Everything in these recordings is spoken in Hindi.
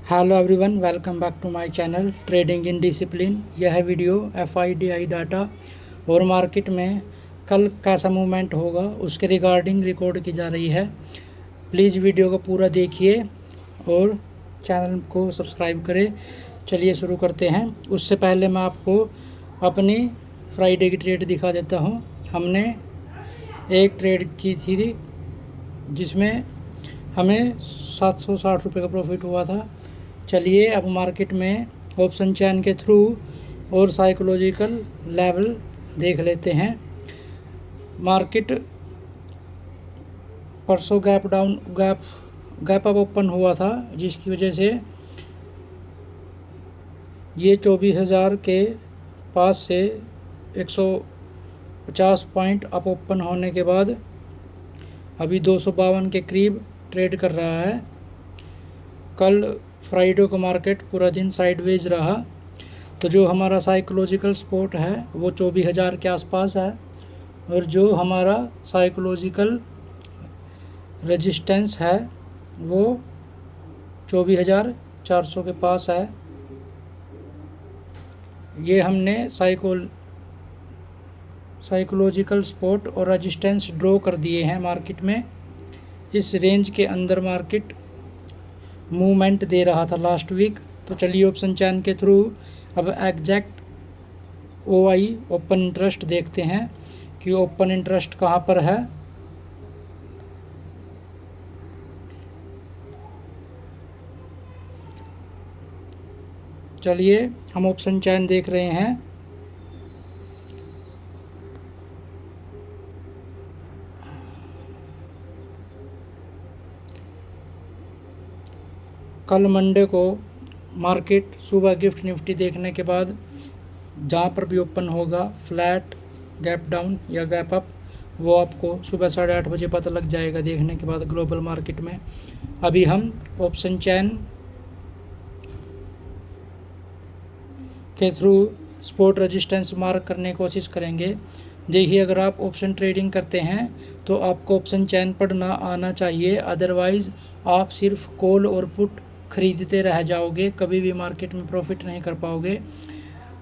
Hello everyone, welcome back to my channel trading in discipline. यह वीडियो एफआईडीआई डाटा और मार्केट में कल कैसा मूवमेंट होगा उसके रिगार्डिंग रिकॉर्ड की जा रही है। प्लीज़ वीडियो को पूरा देखिए और चैनल को सब्सक्राइब करें। चलिए शुरू करते हैं। उससे पहले मैं आपको अपनी फ्राइडे की ट्रेड दिखा देता हूँ। हमने एक ट्रेड की थी जिसमें हमें 760 रुपये का प्रॉफिट हुआ था। चलिए अब मार्केट में ऑप्शन चैन के थ्रू और साइकोलॉजिकल लेवल देख लेते हैं। मार्केट परसों गैप अप ओपन हुआ था, जिसकी वजह से ये 24,000 के पास से 150 पॉइंट अप ओपन होने के बाद अभी 252 के करीब ट्रेड कर रहा है। कल फ्राइडे को मार्केट पूरा दिन साइडवेज रहा, तो जो हमारा साइकोलॉजिकल सपोर्ट है वो 24,000 के आसपास है और जो हमारा साइकोलॉजिकल रेजिस्टेंस है वो 24,400 के पास है। ये हमने साइकोलॉजिकल सपोर्ट और रेजिस्टेंस ड्रॉ कर दिए हैं मार्केट में। इस रेंज के अंदर मार्केट मूवमेंट दे रहा था लास्ट वीक। तो चलिए ऑप्शन चैन के थ्रू अब एग्जैक्ट ओआई ओपन इंटरेस्ट देखते हैं कि ओपन इंटरेस्ट कहाँ पर है। चलिए हम ऑप्शन चैन देख रहे हैं। कल मंडे को मार्केट सुबह गिफ्ट निफ्टी देखने के बाद जहाँ पर भी ओपन होगा फ्लैट, गैप डाउन या गैप अप, वो आपको सुबह 8:30 बजे पता लग जाएगा देखने के बाद ग्लोबल मार्केट में। अभी हम ऑप्शन चैन के थ्रू सपोर्ट रेजिस्टेंस मार्क करने की कोशिश करेंगे। देखिए, अगर आप ऑप्शन ट्रेडिंग करते हैं तो आपको ऑप्शन चैन पढ़ना आना चाहिए, अदरवाइज़ आप सिर्फ कॉल और पुट खरीदते रह जाओगे, कभी भी मार्केट में प्रॉफिट नहीं कर पाओगे।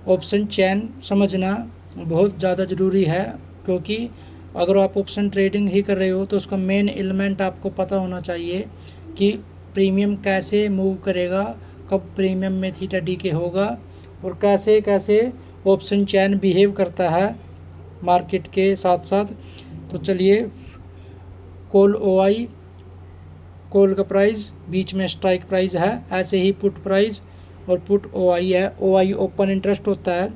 ऑप्शन चैन समझना बहुत ज़्यादा ज़रूरी है, क्योंकि अगर आप ऑप्शन ट्रेडिंग ही कर रहे हो तो उसका मेन एलिमेंट आपको पता होना चाहिए कि प्रीमियम कैसे मूव करेगा, कब प्रीमियम में थीटा डी के होगा और कैसे कैसे ऑप्शन चैन बिहेव करता है मार्केट के साथ साथ। तो चलिए, कॉल ओआई, कॉल का प्राइस बीच में स्ट्राइक प्राइस है, ऐसे ही पुट प्राइस और पुट ओआई है। ओआई ओपन इंटरेस्ट होता है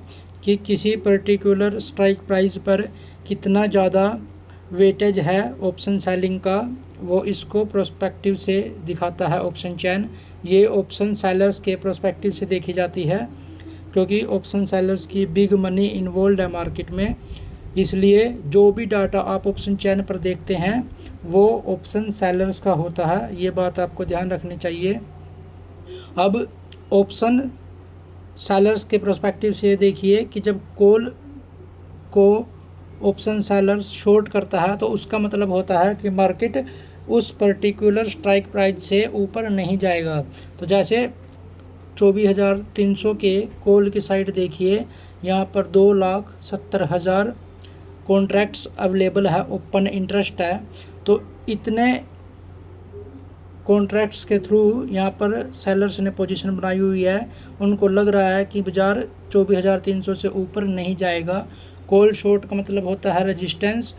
कि किसी पर्टिकुलर स्ट्राइक प्राइस पर कितना ज़्यादा वेटेज है ऑप्शन सेलिंग का, वो इसको प्रोस्पेक्टिव से दिखाता है ऑप्शन चैन। ये ऑप्शन सेलर्स के प्रोस्पेक्टिव से देखी जाती है, क्योंकि ऑप्शन सेलर्स की बिग मनी इन्वॉल्व है मार्केट में। इसलिए जो भी डाटा आप ऑप्शन चैन पर देखते हैं वो ऑप्शन सेलर्स का होता है, ये बात आपको ध्यान रखनी चाहिए। अब ऑप्शन सेलर्स के पर्सपेक्टिव से देखिए कि जब कॉल को ऑप्शन सेलर्स शॉर्ट करता है तो उसका मतलब होता है कि मार्केट उस पर्टिकुलर स्ट्राइक प्राइस से ऊपर नहीं जाएगा। तो जैसे 24,300 के कॉल की साइड देखिए, यहाँ पर 2,70,000 कॉन्ट्रैक्ट्स अवेलेबल है, ओपन इंटरेस्ट है। तो इतने कॉन्ट्रैक्ट्स के थ्रू यहाँ पर सेलर्स ने पोजीशन बनाई हुई है, उनको लग रहा है कि बाज़ार 24,300 से ऊपर नहीं जाएगा। कॉल शॉर्ट का मतलब होता है रेजिस्टेंस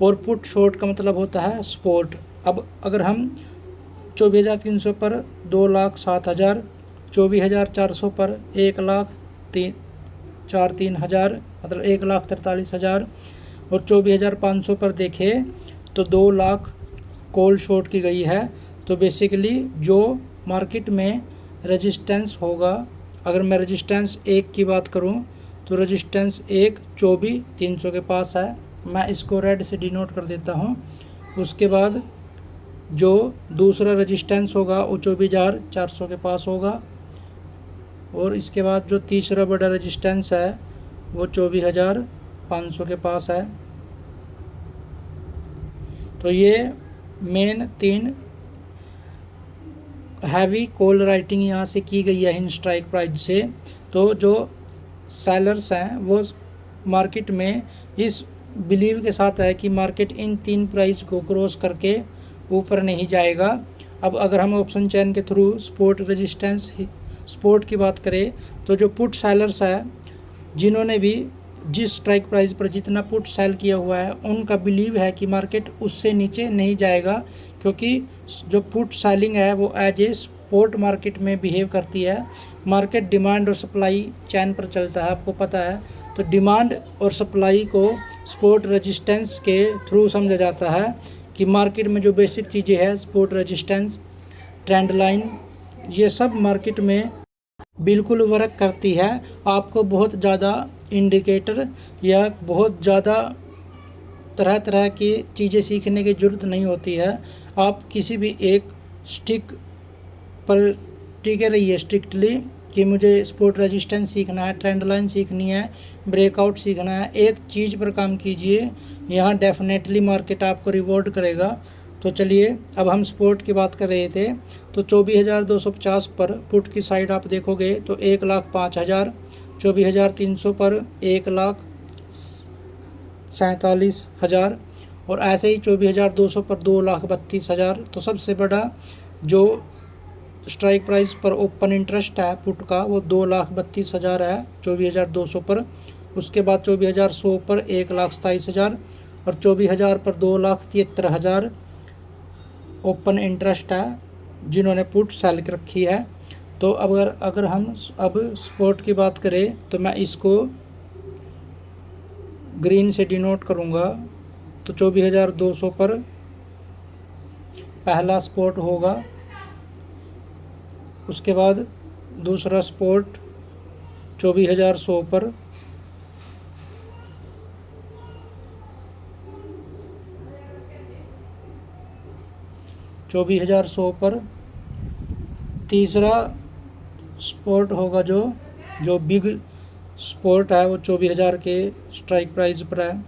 और पुट शॉर्ट का मतलब होता है सपोर्ट। अब अगर हम 24,300 पर 2,07,000, 24,400 पर 1,43,000 मतलब 1,43,000 और 24,500 पर देखें तो 2 लाख कॉल शॉर्ट की गई है। तो बेसिकली जो मार्केट में रेजिस्टेंस होगा, अगर मैं रेजिस्टेंस 1 की बात करूं तो रेजिस्टेंस 1 24,300 के पास है। मैं इसको रेड से डिनोट कर देता हूं। उसके बाद जो दूसरा रेजिस्टेंस होगा वो 24,400 के पास होगा और इसके बाद जो तीसरा बड़ा रेजिस्टेंस है वो 24,500 के पास है। तो ये मेन 3 हैवी कॉल राइटिंग यहाँ से की गई है इन स्ट्राइक प्राइस से। तो जो सेलर्स हैं वो मार्केट में इस बिलीव के साथ है कि मार्केट इन 3 प्राइस को क्रॉस करके ऊपर नहीं जाएगा। अब अगर हम ऑप्शन चेन के थ्रू सपोर्ट रेजिस्टेंस सपोर्ट की बात करें तो जो पुट सेलर्स है जिन्होंने भी जिस स्ट्राइक प्राइस पर जितना पुट सेल किया हुआ है उनका बिलीव है कि मार्केट उससे नीचे नहीं जाएगा, क्योंकि जो पुट सेलिंग है वो एज ए स्पॉट मार्केट में बिहेव करती है। मार्केट डिमांड और सप्लाई चैन पर चलता है, आपको पता है। तो डिमांड और सप्लाई को सपोर्ट रेजिस्टेंस के थ्रू समझा जाता है कि मार्केट में जो बेसिक चीज़ें हैं सपोर्ट रेजिस्टेंस ट्रेंड लाइन ये सब मार्केट में बिल्कुल वर्क करती है। आपको बहुत ज़्यादा इंडिकेटर या बहुत ज़्यादा तरह तरह की चीज़ें सीखने की ज़रूरत नहीं होती है। आप किसी भी एक स्टिक पर टिके रहिए स्ट्रिक्टली कि मुझे सपोर्ट रेजिस्टेंस सीखना है, ट्रेंड लाइन सीखनी है, ब्रेकआउट सीखना है। एक चीज़ पर काम कीजिए, यहाँ डेफिनेटली मार्केट आपको रिवॉर्ड करेगा। तो चलिए अब हम सपोर्ट की बात कर रहे थे। तो 24,250 पर पुट की साइड आप देखोगे तो 1,05,000, 24,300 पर 1,47,000 और ऐसे ही 24,200 पर 2,32,000। तो सबसे बड़ा जो स्ट्राइक प्राइस पर ओपन इंटरेस्ट है पुट का वो 2,32,000 है 24,200 पर। उसके बाद 24,100 पर 1,27,000 और 24,000 पर 2,73,000 ओपन इंटरेस्ट है जिन्होंने पुट सेल रखी है। तो अगर हम अब सपोर्ट की बात करें तो मैं इसको ग्रीन से डिनोट करूँगा। तो 24,200 पर पहला सपोर्ट होगा, उसके बाद दूसरा सपोर्ट 24,100 पर, पर तीसरा सपोर्ट होगा जो बिग सपोर्ट है वो 24,000 के स्ट्राइक प्राइस पर है।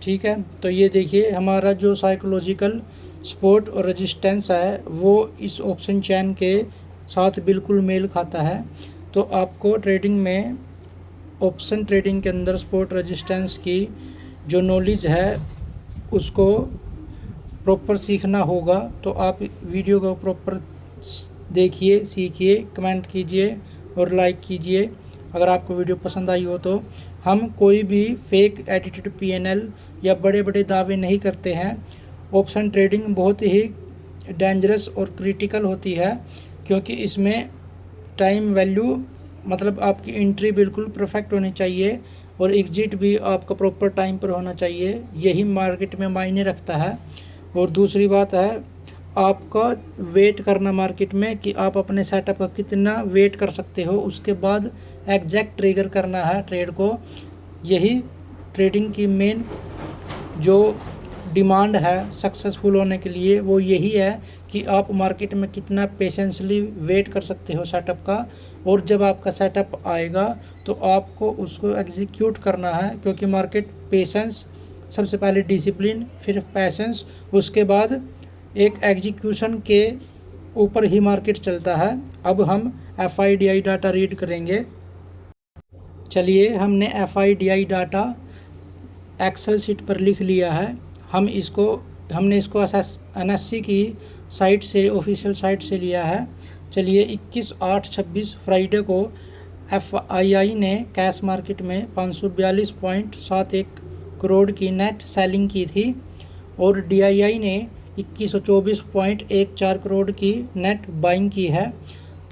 ठीक है, तो ये देखिए हमारा जो साइकोलॉजिकल सपोर्ट और रेजिस्टेंस है वो इस ऑप्शन चैन के साथ बिल्कुल मेल खाता है। तो आपको ट्रेडिंग में ऑप्शन ट्रेडिंग के अंदर सपोर्ट रेजिस्टेंस की जो नॉलेज है उसको प्रॉपर सीखना होगा। तो आप वीडियो को प्रॉपर देखिए, सीखिए, कमेंट कीजिए और लाइक कीजिए अगर आपको वीडियो पसंद आई हो तो। हम कोई भी फेक एडिटेड PNL या बड़े बड़े दावे नहीं करते हैं। ऑप्शन ट्रेडिंग बहुत ही डेंजरस और क्रिटिकल होती है, क्योंकि इसमें टाइम वैल्यू मतलब आपकी एंट्री बिल्कुल परफेक्ट होनी चाहिए और एग्जिट भी आपका प्रॉपर टाइम पर होना चाहिए। यही मार्केट में मायने रखता है। और दूसरी बात है आपका वेट करना मार्केट में कि आप अपने सेटअप का कितना वेट कर सकते हो, उसके बाद एग्जैक्ट ट्रिगर करना है ट्रेड को। यही ट्रेडिंग की मेन जो डिमांड है सक्सेसफुल होने के लिए वो यही है कि आप मार्केट में कितना पेशेंसली वेट कर सकते हो सेटअप का, और जब आपका सेटअप आएगा तो आपको उसको एग्जीक्यूट करना है। क्योंकि मार्केट पेशेंस सबसे पहले, डिसिप्लिन, फिर पैसेंस, उसके बाद एक एग्जीक्यूशन के ऊपर ही मार्केट चलता है। अब हम FIDI डाटा रीड करेंगे। चलिए हमने FIDI डाटा एक्सेल शीट पर लिख लिया है। हमने इसको NSE की साइट से, ऑफिशियल साइट से लिया है। चलिए 21/8/26 फ्राइडे को FII ने कैश मार्केट में 542.71 करोड़ की नेट सेलिंग की थी और DII ने 2124.14 करोड़ की नेट बाइंग की है।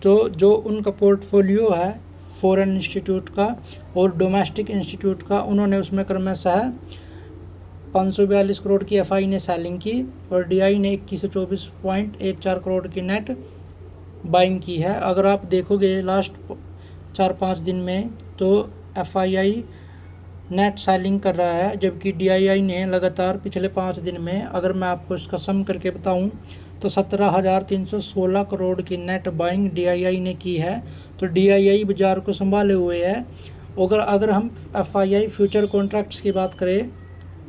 तो जो उनका पोर्टफोलियो है फॉरेन इंस्टीट्यूट का और डोमेस्टिक इंस्टीट्यूट का, उन्होंने उसमें क्रमशः 542 करोड़ की FI ने सेलिंग की और DI ने 2124.14 करोड़ की नेट बाइंग की है। अगर आप देखोगे लास्ट 4-5 दिन में तो FII नेट सेलिंग कर रहा है, जबकि DII ने लगातार पिछले 5 दिन में, अगर मैं आपको इसका सम करके बताऊं तो 17,316 करोड़ की नेट बाइंग DII ने की है। तो DII बाज़ार को संभाले हुए है। अगर हम FII फ्यूचर कॉन्ट्रैक्ट्स की बात करें,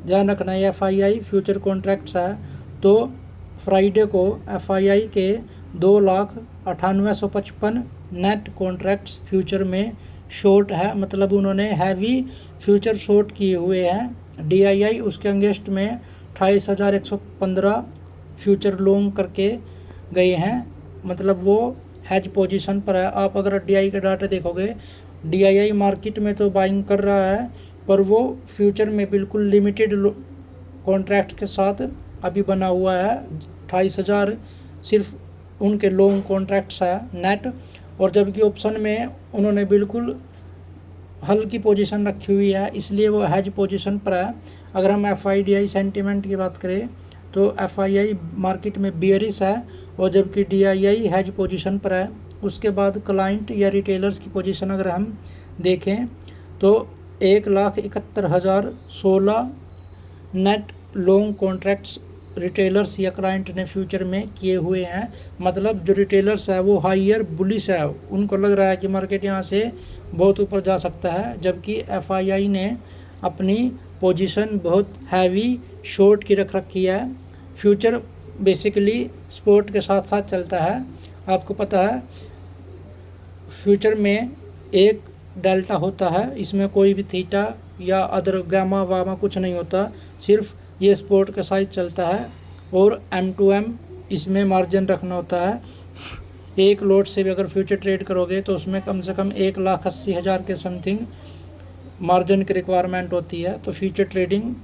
ध्यान रखना है FII फ्यूचर कॉन्ट्रैक्ट्स है। तो फ्राइडे को FII के 2,98,155 नेट कॉन्ट्रैक्ट्स फ्यूचर में शॉर्ट है, मतलब उन्होंने हैवी फ्यूचर शॉर्ट किए हुए हैं। DII उसके अगेंस्ट में 28,115 फ्यूचर लॉन्ग करके गए हैं, मतलब वो हैज पोजीशन पर है। आप अगर DII का डाटा देखोगे, DII मार्केट में तो बाइंग कर रहा है, पर वो फ्यूचर में बिल्कुल लिमिटेड कॉन्ट्रैक्ट के साथ अभी बना हुआ है। 28,000 सिर्फ उनके लॉन्ग कॉन्ट्रैक्ट्स है नेट, और जबकि ऑप्शन में उन्होंने बिल्कुल हल्की पोजीशन रखी हुई है, इसलिए वो हैज पोजीशन पर है। अगर हम FIDI सेंटीमेंट की बात करें तो FII मार्केट में बियरिश है, और जबकि DII हैज पोजीशन पर है। उसके बाद क्लाइंट या रिटेलर्स की पोजीशन अगर हम देखें तो 1,71,016 नेट लॉन्ग कॉन्ट्रैक्ट्स रिटेलर्स या क्लाइंट ने फ्यूचर में किए हुए हैं। मतलब जो रिटेलर्स है वो हाइयर बुलिश है, उनको लग रहा है कि मार्केट यहाँ से बहुत ऊपर जा सकता है, जबकि FII ने अपनी पोजीशन बहुत हैवी शॉर्ट की रख रखी है। फ्यूचर बेसिकली स्पोर्ट के साथ साथ चलता है। आपको पता है फ्यूचर में एक डेल्टा होता है, इसमें कोई भी थीटा या अदर गामा वामा कुछ नहीं होता, सिर्फ ये स्पोर्ट के साथ चलता है। और M2M इसमें मार्जिन रखना होता है। एक लोट से भी अगर फ्यूचर ट्रेड करोगे तो उसमें कम से कम 1,80,000 के समथिंग मार्जिन की रिक्वायरमेंट होती है। तो फ्यूचर ट्रेडिंग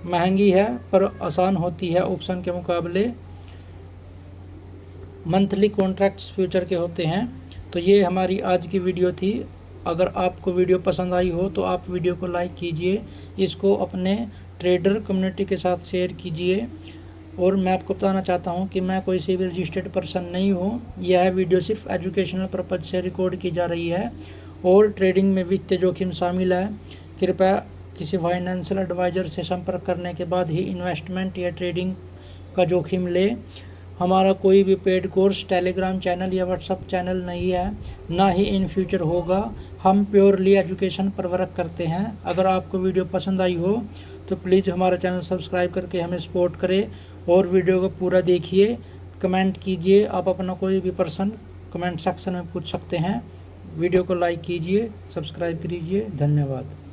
महंगी है पर आसान होती है ऑप्शन के मुकाबले। मंथली कॉन्ट्रैक्ट्स फ्यूचर के होते हैं। तो ये हमारी आज की वीडियो थी। अगर आपको वीडियो पसंद आई हो तो आप वीडियो को लाइक कीजिए, इसको अपने ट्रेडर कम्युनिटी के साथ शेयर कीजिए। और मैं आपको बताना चाहता हूं कि मैं कोई से भी रजिस्टर्ड पर्सन नहीं हूं। यह वीडियो सिर्फ एजुकेशनल पर्पज से रिकॉर्ड की जा रही है, और ट्रेडिंग में वित्तीय जोखिम शामिल है। कृपया किसी फाइनेंशियल एडवाइज़र से संपर्क करने के बाद ही इन्वेस्टमेंट या ट्रेडिंग का जोखिम ले। हमारा कोई भी पेड कोर्स, टेलीग्राम चैनल या व्हाट्सएप चैनल नहीं है, ना ही इन फ्यूचर होगा। हम प्योरली एजुकेशन पर वर्क करते हैं। अगर आपको वीडियो पसंद आई हो तो प्लीज़ हमारा चैनल सब्सक्राइब करके हमें सपोर्ट करें, और वीडियो को पूरा देखिए, कमेंट कीजिए। आप अपना कोई भी प्रश्न कमेंट सेक्शन में पूछ सकते हैं। वीडियो को लाइक कीजिए, सब्सक्राइब कीजिए। धन्यवाद।